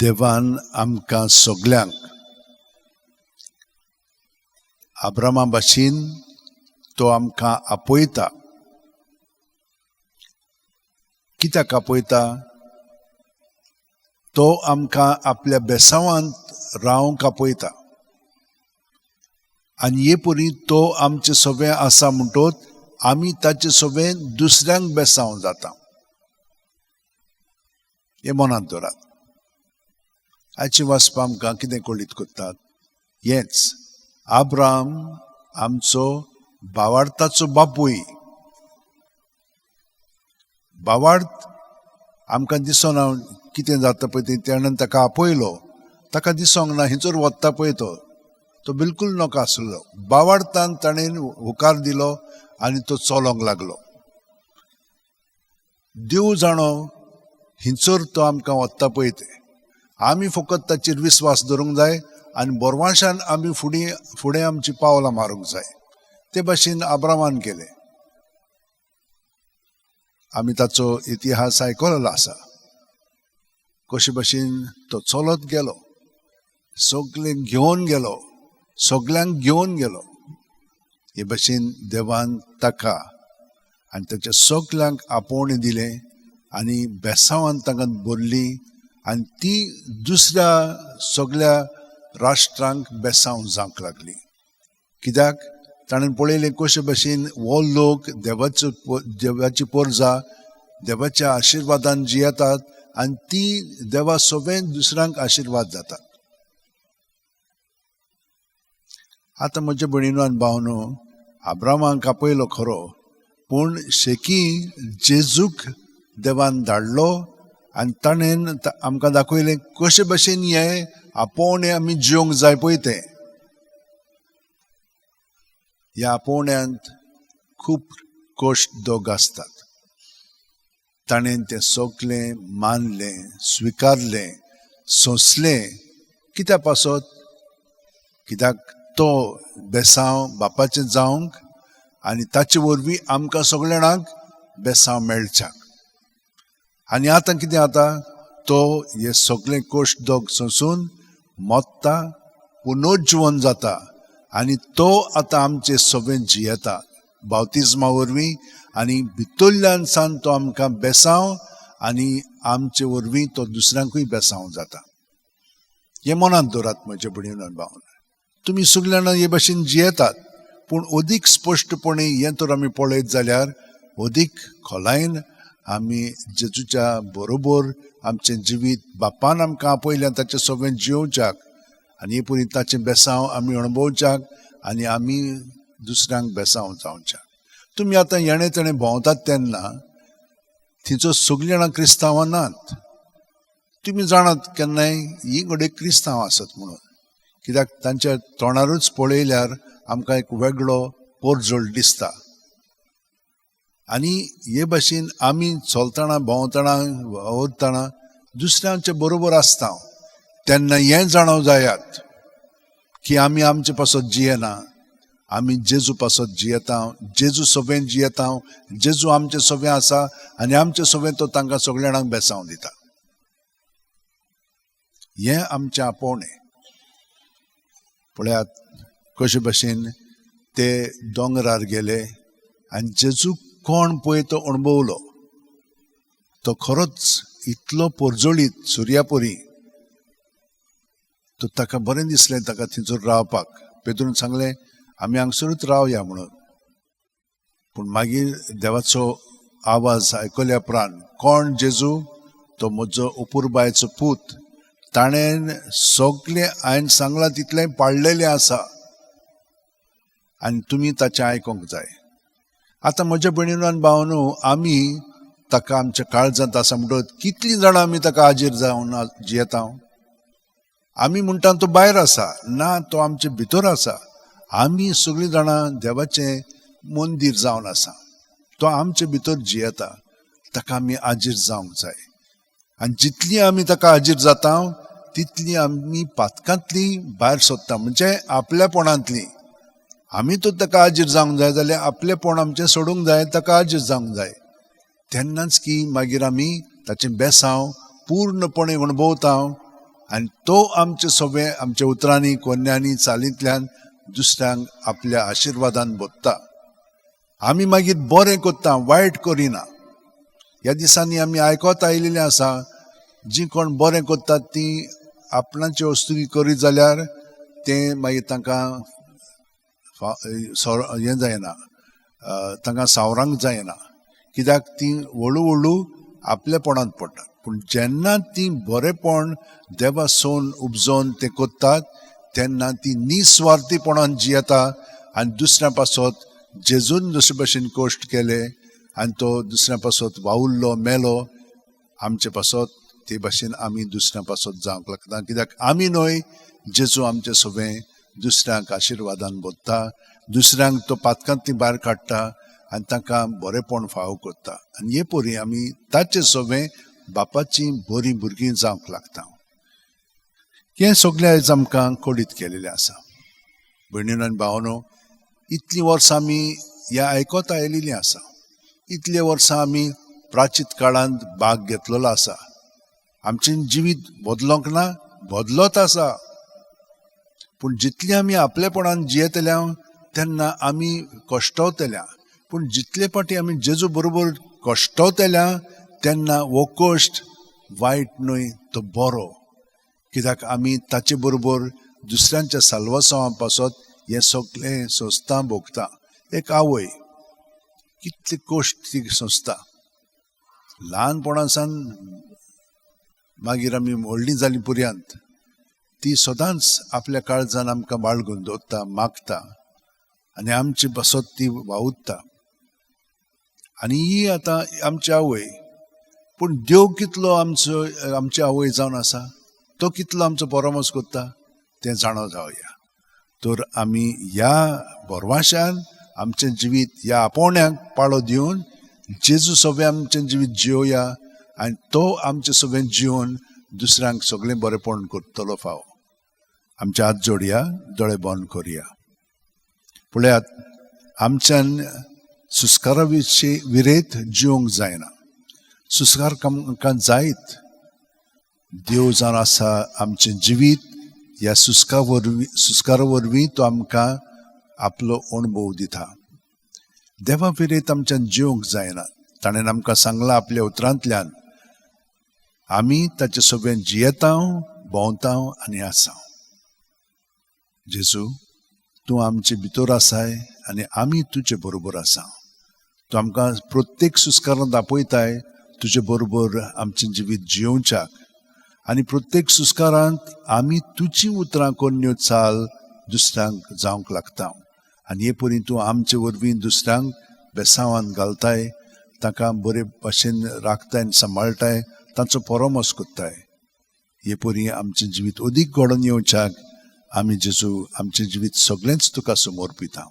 देवान आमकां सगल्यांक अब्रामा भाशेन तो आमकां आपयता. कित्याक आपयता? तो आमकां आपल्या बेसांवांत रावंक आपयता. आनी हे परी तो आमचे सोबे आसा म्हणटोच आमी ताचे सोबे दुसऱ्यांक बेसांव जाता. हे मनांत दवरात. आयची वाचपां आमकां कितें कळीत करतात? हेंच, अब्राम आमचो भावार्थाचो बापूय. भावार्थ आमकां दिसना कितें जाता पळय तें ताणें ताका आपयलो, ताका दिसोंक ना हिचोर वता पळय तो बिलकूल नोका आसलो. भावार्थान ताणें होकार दिलो आनी तो चलोंक लागलो. देव जाणो हिंचोर तो आमकां वता पळय तें. आमी फकत ताचेर विस्वास दवरूंक जाय आनी बोरवाशान आमी फुडें आमची पावलां मारूंक जाय. ते भाशेन अब्रामान केलें. आमी ताचो इतिहास आयकलेलो आसा. कशे भाशेन तो चलत गेलो, सगळें घेवन गेलो, सगल्यांक घेवन गेलो. हे भाशेन देवान ताका आनी ताच्या सगल्यांक आपोवणें दिलें आनी बेसांवान ताका भरली आनी ती दुसऱ्या सगळ्या राष्ट्रांक बेसांव जावंक लागली. कित्याक ताणें पळयलें कशे भाशेन हो लोक देवाची पोरजा देवाच्या आशिर्वादान जियेतात आनी ती देवा सोबेन दुसऱ्यांक आशिर्वाद जातात. आतां म्हज्या भयणीनो आनी भावनो, अब्रामाक आपयलो खरो, पूण शेकी जेजूक देवान धाडलो आनी ताणें आमकां दाखयलें कशे भाशेन हें आपोवणें आमी जियोंक जाय पळय तें. ह्या आपोवण्यांत खूब कश्ट दोग आसतात. ताणें तें सगलें मानलें, स्विकारलें, सोंसलें. कित्या पासत? कित्याक तो बेसांव बापाचें जावंक आनी ताचे वरवीं आमकां सगळ्या जाणांक बेसांव मेळच्याक. आनी आतां कितें जाता? तो हे सगळे कश्ट दोग सोंसून मोत्ता, पुनर्जीवन जाता आनी तो आतां आमचे सोबेन जियेता बावतिजमा वरवीं. आनी भितरल्यान सान तो आमकां बेसांव आनी आमचे वरवीं तो दुसऱ्यांकूय बेसांव जाता. हें मनांत दवरात म्हज्या भयणीनो आनी भावनो. तुमी सगळे जाणां हे भाशेन जियेतात, पूण अदीक स्पश्टपणी हें तर आमी पळयत जाल्यार अदीक खोलायेन आमी जेजूच्या बरोबर आमचें जिवीत बापान आमकां आपयलें ताचे सोबेन जियोवच्याक आनी हे परी ताचें बेसांव आमी अणभवच्याक आनी आमी दुसऱ्यांक बेसांव जावच्याक. तुमी आतां येणे तेणे भोंवतात तेन्ना थंयचो सगळीं जाणां क्रिस्तांवां नात. तुमी जाणात केन्नाय ही घडये क्रिस्तांव आसत म्हणून. कित्याक तांच्या तोंडारूच पळयल्यार आमकां एक वेगळो पोरजोळ दिसता. आनी हे भाशेन आमी चलतना भोंवतना वावरतना दुसऱ्यांचे बरोबर आसता तेन्ना हें जाणव जायात की आमी आमचे पासत जियेना, आमी जेजू पासत जियेता, जेजू सोबेन जियेता, जेजू आमचे सोबें आसा आनी आमचे सोबें तो तांकां सगळ्या जाणांक बेसांव दिता. हें आमचें आपोवणें. पळयात कशे भाशेन ते दोंगरार गेले आनी जेजू कोण पळय तो अणभवलो. तो खरोच इतलो पोरजोळीत सुर्यापरी. तो ताका बरें दिसलें ताका थंयसर रावपाक. पेद्रून सांगलें आमी हांगसरूच रावया म्हणून. पूण मागीर देवाचो आवाज आयकल्या उपरांत, कोण जेजू? तो म्हजो अपुरबायचो पूत. ताणें सगलें हांवें सांगलां तितलें पाळलेलें आसा आनी तुमी ताचें आयकोंक जाय. आतां म्हज्या भयणीनो आनी भावनो, आमी ताका आमच्या काळजांत आसा म्हणटच कितलीं जाणां आमी ताका हाजीर जावन जियेता? आमी म्हणटा तो भायर आसा. ना, तो आमचे भितर आसा. आमी सगळीं जाणां देवाचें मंदीर जावन आसा. तो आमचे भितर जियेता. ताका आमी हाजीर जावंक जाय. आनी जितलीं आमी ताका हाजीर जाता तितलीं आमी पातकांतलीं भायर सोदता, म्हणजे आपल्यापणांतलीं. आमी तर ताका हाजीर जावंक जाय जाल्यार आपलेपण आमचें सोडूंक जाय, ताका हाजीर जावंक जाय. तेन्नाच की मागीर आमी ताचें बेसांव पूर्णपणे अणभवता आनी तो आमचे सगळे आमच्या उतरांनी कोन्यांनी चालींतल्यान दुसऱ्यांक आपल्या आशिर्वादान बोधता. आमी मागीर बरें करता, वायट करिना. ह्या दिसांनी आमी आयकत आयिल्लें आसा, जीं कोण बरें करतात तीं आपणाची वस्तू करीत जाल्यार तें मागीर तांकां हें जायना, तांकां सावरांक जायना, कित्याक तीं हळू हळू आपलेपणांत पडटात. पूण जेन्ना तीं बरेंपण देवा सोन उपजोवन तें करतात तेन्ना ती निस्वार्थीपणान जियेता आनी दुसऱ्यां पासत जेजून जशे भशेन कश्ट केले आनी तो दुसऱ्यां पासत वावुरलो मेलो, आमचे पासत ते भाशेन आमी दुसऱ्यां पासत जावंक लागता. कित्याक आमी न्हय, जेजू आमचें सगळें दुसऱ्यांक आशिर्वादान बोधता, दुसऱ्यांक तो पातकांतली भायर काडटा आनी तांकां बरेंपण फावो करता. आनी हे परी आमी ताचें सगळें बापाची बरीं भुरगीं जावंक लागता. हें सगळें आयज आमकां कळीत केलेलें आसा. भयणीनो आनी भावांनो, इतलीं वर्सां आमी हें आयकत आयिल्लीं आसा. इतले वर्सां आमी प्राचीत काळांत भाग घेतलेलो आसा. आमचें जिवीत बदलोंक ना, बदलत आसा. पूण जितलें आमी आपलेपणान जियेतल्या तेन्ना आमी कश्टवतल्या. पूण जितले फावटी आमी जेजू बरोबर कश्टवतल्या तेन्ना हो कश्ट वायट न्हय, तो बरो. कित्याक आमी ताचे बरोबर दुसऱ्यांच्या साल्वासांवा पासत हें सगळें सोंसता भोगता. एक आवय कितले कश्ट ती सोंसता. ल्हानपणासान मागीर आमी व्हडलीं जालीं पर्यंत ती सदांच आपल्या काळजान आमकां बाळगून दवरता, मागता आनी आमचे पासत ती वावुरता. आनी ही आतां आमची आवय. पूण देव कितलो आमची आवय जावन आसा, तो कितलो आमचो परमोस करता तें जाणो जावया. तर आमी ह्या बोरवाश्यान आमचें जिवीत ह्या आपोवण्याक पाळो दिवन जेजू सगळें आमचें जिवीत जियोया आनी तो आमचें सगळें जिवन दुसऱ्यांक सगळें बरेंपण करतलो फावो. आमचे हात जोडया, दोळे बंद करुया. पळयात, आमच्यान सुस्कारा विशीं विरेत जिवंक जायना. सुस्कार आमकां जायत. देव जावन आसा आमचें जिवीत ह्या सुस्कारा वरवीं तो आमकां आपलो अणभव दिता. देवा विरेत आमच्यान जिवंक जायना. ताणें आमकां सांगलां आपल्या उतरांतल्यान, आमी ताचें सगळें जियेता, भोंवता आनी आसा. जेजू, तूं आमचे भितर आसाय आनी आमी तुजे बरोबर आसा. तूं आमकां प्रत्येक सुस्कारांत आपयताय तुजे बरोबर आमचें जिवीत जियोवच्याक. आनी प्रत्येक सुस्कारांत आमी तुजी उतरां कोन्यो चाल दुसऱ्यांक जावंक लागता. आनी हे परी तूं आमचे वरवीं दुसऱ्यांक बेसांवान घालताय, तांकां बरे भाशेन राखताय आनी सांबाळटाय, तांचो परमोस करताय. हे परी आमचें जिवीत अदीक घडोवन येवच्याक आमी जेजू आमचें जिवीत सगळेंच तुका समर्पिता.